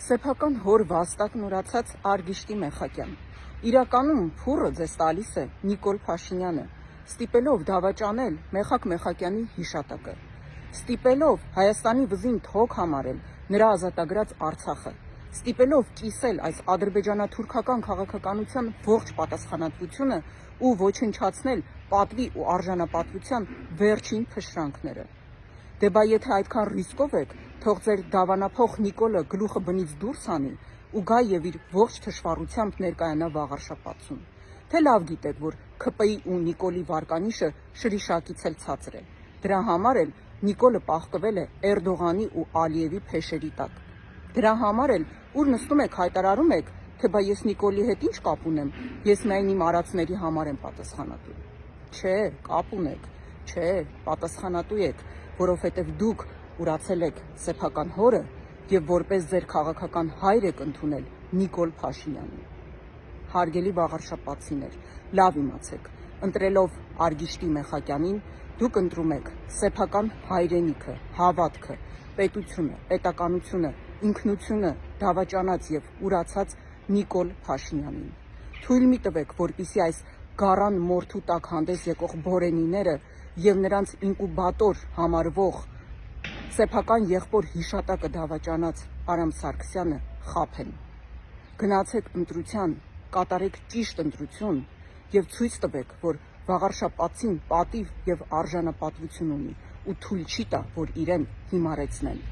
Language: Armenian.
Սեփական հոր վաստակն ուրացած Արգիշտի Մեխակյան։ Իրականում փուռը ձեզ տալիս է Նիկոլ Փաշինյանը, ստիպելով դավաճանել Մեխակ Մեխակյանի հիշատակը, ստիպելով Հայաստանի վզին թոք համարել նրա ազատագրած Արցախը, ստիպելով կիսել այս ադրբեջանա-թուրքական քաղաքականության ողջ պատասխանատվությունը ու ոչնչացնել պատվի ու արժանապատվության վերջին փշրանքները։ Դե բա եթե այդքան ռիսկով եք, թող ձեր դավանափոխ Նիկոլը գլուխը բնից դուրս անի ու գա եւ իր ողջ թշվառությամբ ներկայանա վաղարշապատում։ Թե լավ գիտեք, որ ՔՊԻ ու Նիկոլի վարկանիշը շրիշակից էլ ցածր է։ Դրա համար էլ Նիկոլը պահկվել է Էրդողանի ու Ալիևի փեշերի տակ։ Դրա համար էլ ուր նստում եք հայտարարում եք, թե բա ես Նիկոլի հետ ինչ կապ ունեմ, ես միայն իմ արածների համար եմ պատասխանատու։ Չէ, կապ ունեք, չէ, պատասխանատու եք, որովհետև դուք ուրացել եք սեփական հորը եւ որպես ձեր քաղաքական հայր եք ընդունել Նիկոլ Փաշինյանին։ Հարգելի վաղարշապատցիներ, լավ իմացեք, ընտրելով Արգիշտի Մեխակյանին, դուք ընտրում եք սեփական հայրենիքը, հավատքը, պետությունը, պետականությունը, ինքնությունը դավաճանած եւ ուրացած Նիկոլ Փաշինյանին։ Թույլ մի տվեք, որպեսզի այս գառան մորթու տակ հանդես եկող բորենիները եւ նրանց ինկուբատոր համարվող սեփական եղբոր հիշատակը դավաճանած Արամ Սարգսյանը խաբեն։ Գնացեք ընտրության, կատարեք ճիշտ ընտրություն եւ ցույց տվեք, որ վաղարշապատին պատիվ եւ արժանապատվություն ունի ու թույլ չի տա, որ իրեն հիմարեցնեն։